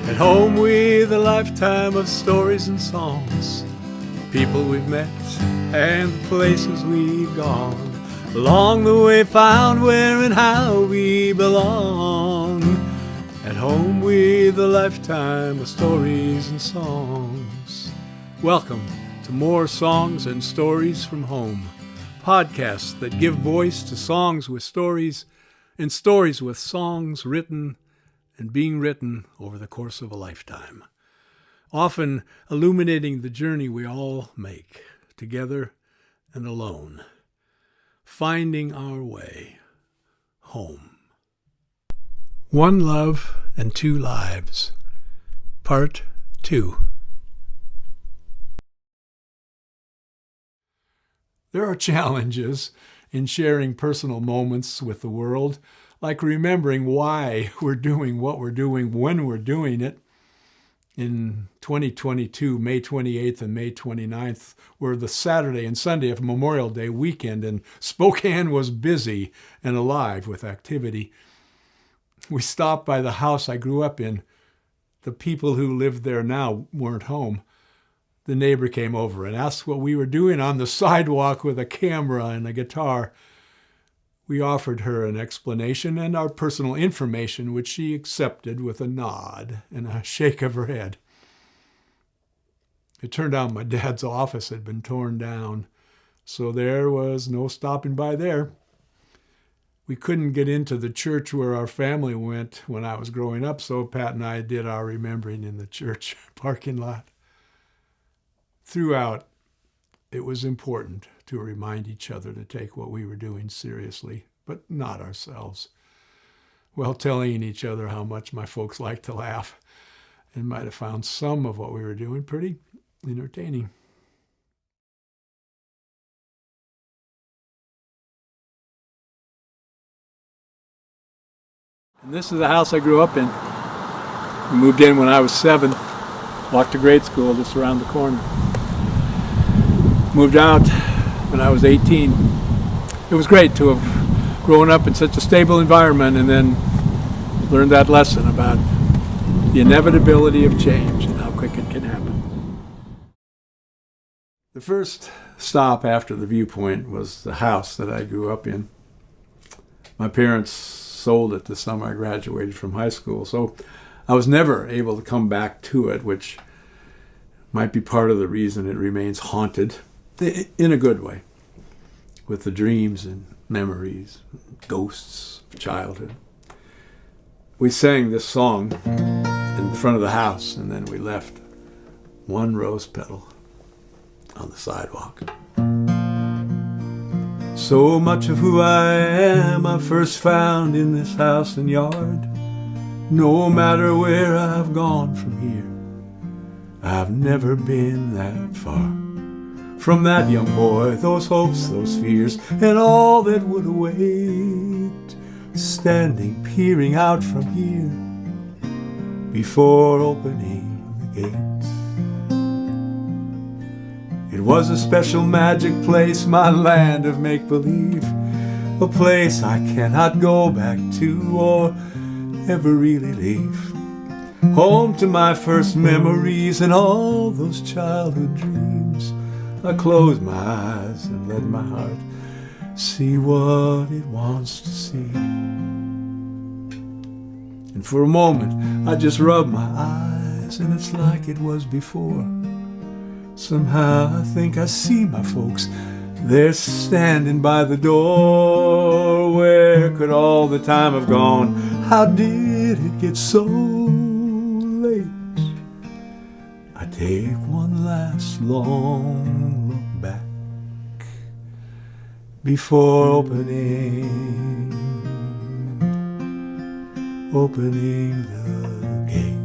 At home with a lifetime of stories and songs, people we've met and the places we've gone. Along the way found where and how we belong. At home with a lifetime of stories and songs. Welcome to more Songs and Stories from Home, podcasts that give voice to songs with stories and stories with songs written and being written over the course of a lifetime, often illuminating the journey we all make, together and alone, finding our way home. One Love and Two Lives, Part 2. There are challenges in sharing personal moments with the world, like remembering why we're doing what we're doing when we're doing it. In 2022, May 28th and May 29th were the Saturday and Sunday of Memorial Day weekend, and Spokane was busy and alive with activity. We stopped by the house I grew up in. The people who lived there now weren't home. The neighbor came over and asked what we were doing on the sidewalk with a camera and a guitar. We offered her an explanation and our personal information, which she accepted with a nod and a shake of her head. It turned out my dad's office had been torn down, so there was no stopping by there. We couldn't get into the church where our family went when I was growing up, so Pat and I did our remembering in the church parking lot. Throughout, it was important to remind each other to take what we were doing seriously, but not ourselves, while telling each other how much my folks liked to laugh and might have found some of what we were doing pretty entertaining. And this is the house I grew up in. We moved in when I was 7, walked to grade school just around the corner. Moved out when I was 18. It was great to have grown up in such a stable environment and then learned that lesson about the inevitability of change and how quick it can happen. The first stop after the Viewpoint was the house that I grew up in. My parents sold it the summer I graduated from high school, so I was never able to come back to it, which might be part of the reason it remains haunted, in a good way, with the dreams and memories, ghosts of childhood. We sang this song in front of the house, and then we left one rose petal on the sidewalk. So much of who I am I first found in this house and yard. No matter where I've gone from here, I've never been that far from that young boy, those hopes, those fears, and all that would await, standing, peering out from here before opening the gates. It was a special magic place, my land of make-believe, a place I cannot go back to or ever really leave. Home to my first memories and all those childhood dreams. I close my eyes and let my heart see what it wants to see. And for a moment, I just rub my eyes and it's like it was before. Somehow I think I see my folks. They're standing by the door. Where could all the time have gone? How did it get so late? I take one last long look back before opening the gates.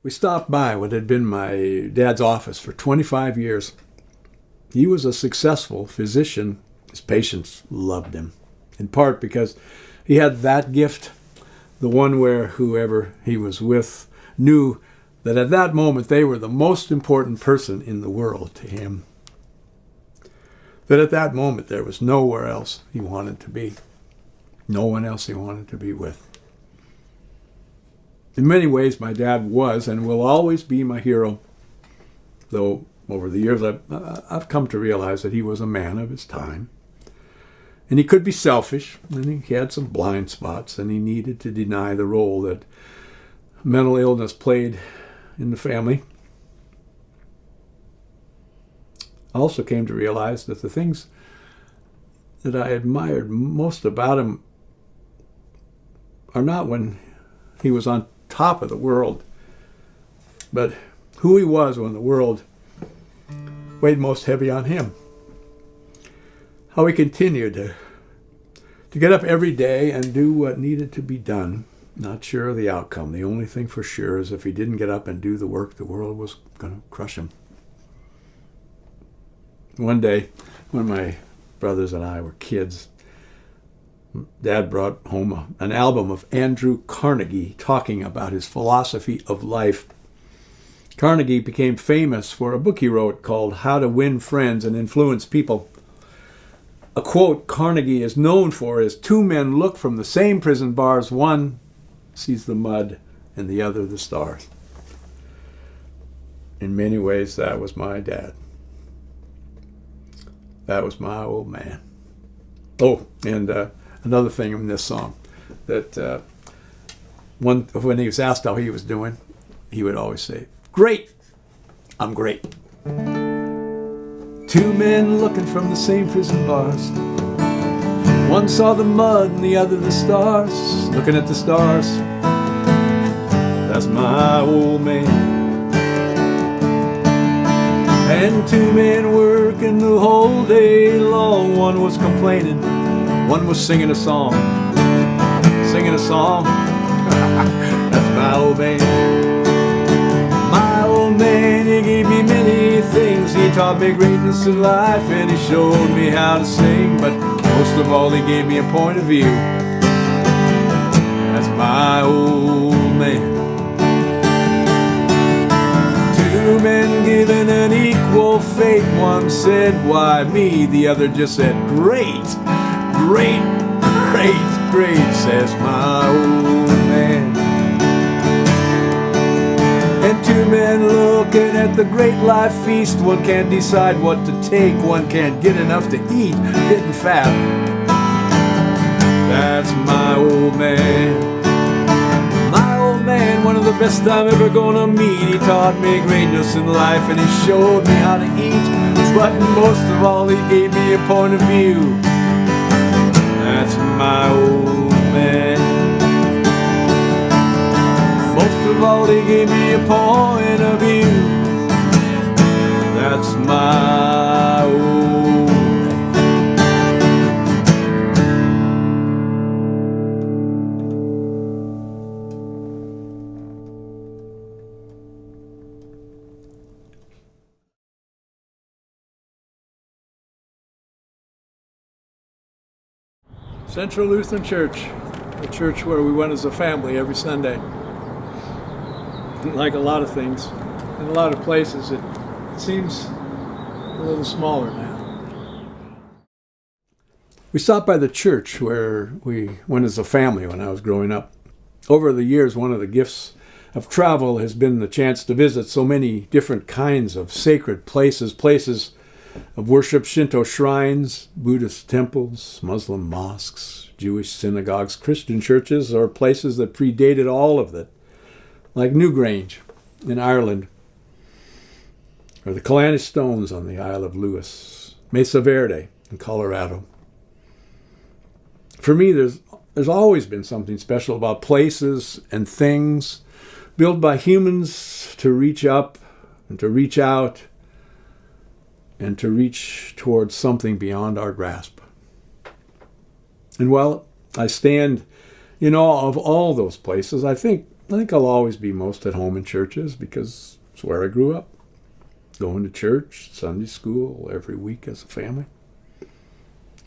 We stopped by what had been my dad's office for 25 years. He was a successful physician. His patients loved him, in part because he had that gift, the one where whoever he was with knew that at that moment they were the most important person in the world to him. That at that moment there was nowhere else he wanted to be. No one else he wanted to be with. In many ways, my dad was and will always be my hero, though over the years I've come to realize that he was a man of his time. And he could be selfish, and he had some blind spots, and he needed to deny the role that mental illness played in the family. I also came to realize that the things that I admired most about him are not when he was on top of the world, but who he was when the world weighed most heavy on him. How he continued to get up every day and do what needed to be done, not sure of the outcome. The only thing for sure is if he didn't get up and do the work, the world was going to crush him. One day, when my brothers and I were kids, Dad brought home an album of Andrew Carnegie talking about his philosophy of life. Carnegie became famous for a book he wrote called How to Win Friends and Influence People. A quote Carnegie is known for is, "Two men look from the same prison bars, one sees the mud and the other the stars." In many ways, that was my dad. That was my old man. Oh, and another thing in this song, that when he was asked how he was doing, he would always say, "Great, I'm great." Two men looking from the same prison bars. One saw the mud and the other the stars. Looking at the stars, that's my old man. And two men working the whole day long. One was complaining, one was singing a song. Singing a song, that's my old man. My old man, he gave me many things. He taught me greatness in life and he showed me how to sing. But most of all, he gave me a point of view. That's my old man. Two men given an equal fate. One said, "Why me?" The other just said, "Great, great, great, great," says my old man. And two men looking at the great life feast. One can't decide what to take. One can't get enough to eat, getting fat. That's my old man. My old man, one of the best I'm ever gonna meet. He taught me greatness in life and he showed me how to eat. But most of all, he gave me a point of view. That's my old man. Most of all, he gave me a point of view. That's my old man. Central Lutheran Church, the church where we went as a family every Sunday. Like a lot of things, in a lot of places, it seems a little smaller now. We stopped by the church where we went as a family when I was growing up. Over the years, one of the gifts of travel has been the chance to visit so many different kinds of sacred places, places of worship, Shinto shrines, Buddhist temples, Muslim mosques, Jewish synagogues, Christian churches, or places that predated all of that, like Newgrange in Ireland, or the Killarney Stones on the Isle of Lewis, Mesa Verde in Colorado. For me, there's always been something special about places and things built by humans to reach up and to reach out and to reach towards something beyond our grasp. And while I stand in awe of all those places, I think I'll always be most at home in churches because it's where I grew up. Going to church, Sunday school, every week as a family.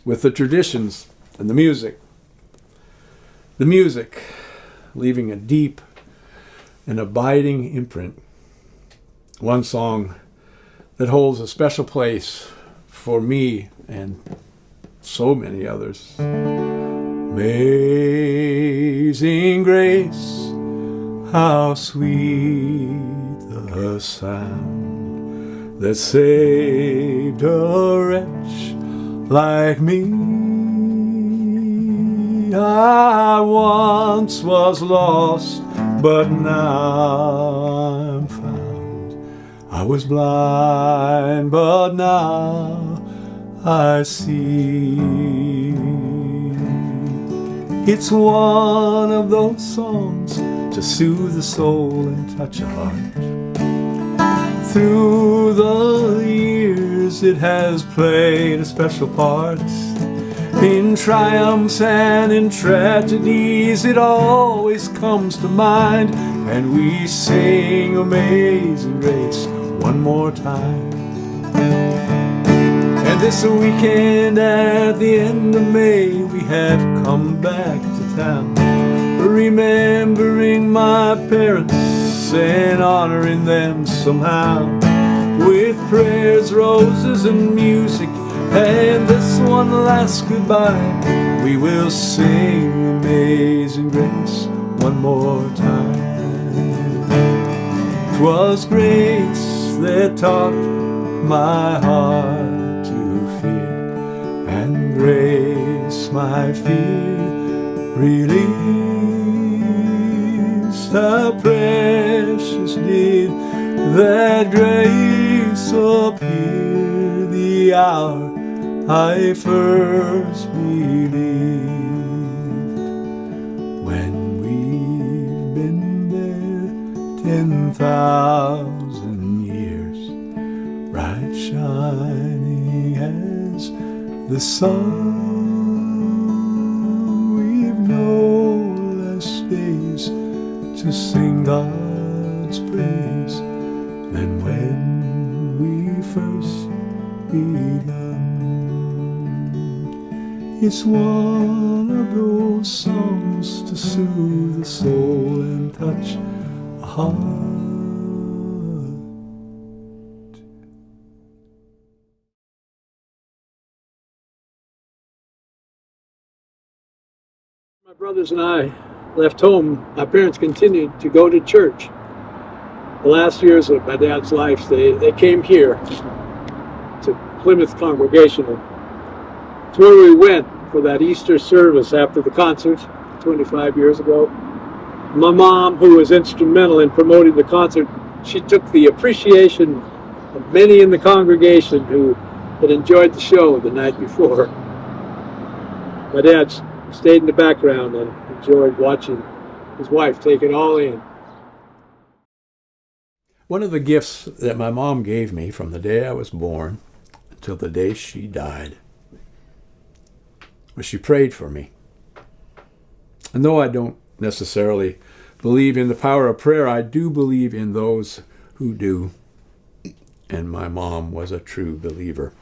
With the traditions and the music. The music leaving a deep and abiding imprint one song that holds a special place for me and so many others. Amazing grace, how sweet the sound that saved a wretch like me. I once was lost, but now I'm found. I was blind, but now I see. It's one of those songs to soothe the soul and touch a heart. Through the years it has played a special part. In triumphs and in tragedies it always comes to mind, and we sing Amazing Grace one more time. And this weekend at the end of May we have come back to town, remembering my parents and honoring them somehow, with prayers, roses and music. And this one last goodbye, we will sing Amazing Grace one more time. 'Twas grace that taught my heart to fear, and grace my fear released. How precious did that grace appear the hour I first believed. When we've been there 10,000 years, bright shining as the sun, we've no less days to sing God's praise than when we first began. It's one of those songs to soothe the soul and touch a heart. My brothers and I left home. My parents continued to go to church. The last years of my dad's life, they came here to Plymouth Congregational. It's where we went for that Easter service after the concert 25 years ago. My mom, who was instrumental in promoting the concert, she took the appreciation of many in the congregation who had enjoyed the show the night before. My dad stayed in the background and enjoyed watching his wife take it all in. One of the gifts that my mom gave me from the day I was born until the day she died was she prayed for me. And though I don't necessarily believe in the power of prayer, I do believe in those who do. And my mom was a true believer.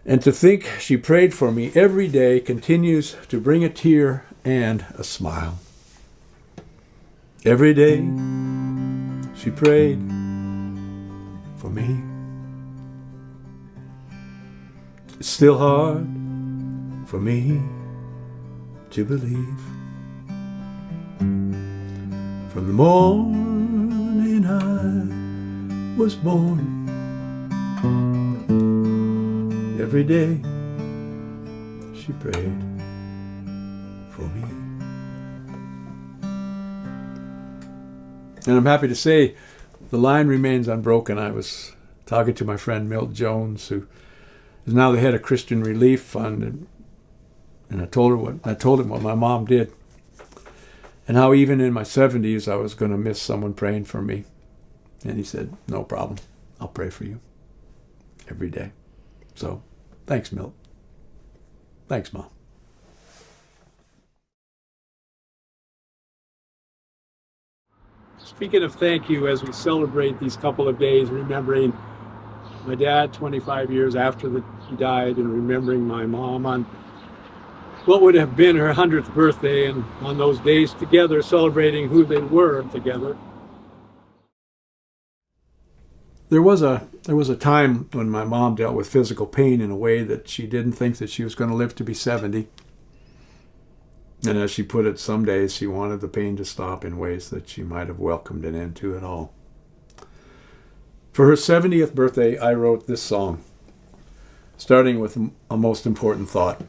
And to think she prayed for me every day continues to bring a tear and a smile. Every day she prayed for me. It's still hard for me to believe. From the morning I was born, every day she prayed for me. And I'm happy to say the line remains unbroken. I was talking to my friend Milt Jones, who is now the head of Christian Relief Fund, and I told him what my mom did, and how even in my 70s I was going to miss someone praying for me. And he said, "No problem. I'll pray for you every day." So, thanks, Milt. Thanks, Mom. Speaking of thank you, as we celebrate these couple of days, remembering my dad 25 years after he died, and remembering my mom on what would have been her 100th birthday, and on those days together celebrating who they were together. There was a time when my mom dealt with physical pain in a way that she didn't think that she was going to live to be 70. And as she put it, some days she wanted the pain to stop in ways that she might have welcomed an end to it all. For her 70th birthday, I wrote this song, starting with a most important thought,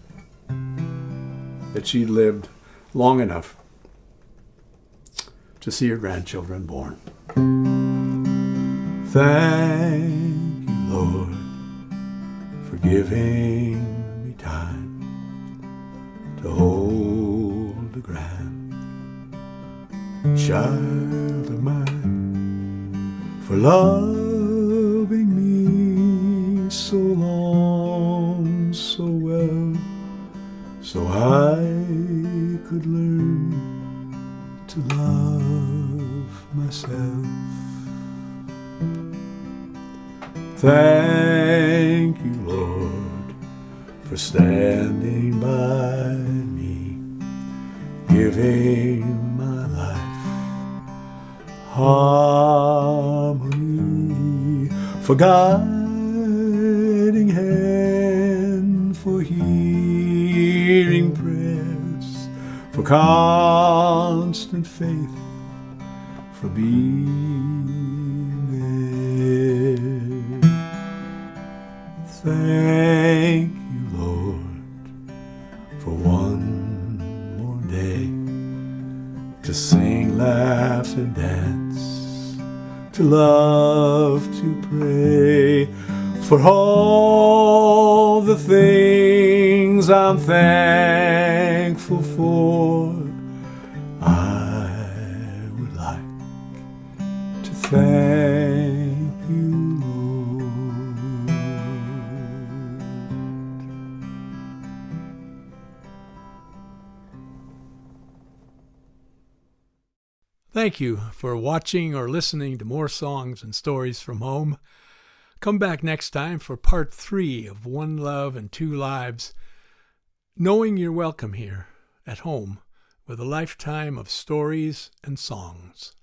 that she'd lived long enough to see her grandchildren born. Thank you, Lord, for giving me time to hold a grandchild of mine, for loving me so long, so well, so I could learn to love myself. Thank you, Lord, for standing by me, giving my life harmony, for guiding hand, for hearing prayers, for constant faith, for being there. Thank you, Lord, for one more day to sing, laugh, and dance, to love, to pray, for all the things I'm thankful for. I would like to thank you, Lord. Thank you for watching or listening to more songs and stories from home. Come back next time for part 3 of One Love and Two Lives, knowing you're welcome here at home with a lifetime of stories and songs.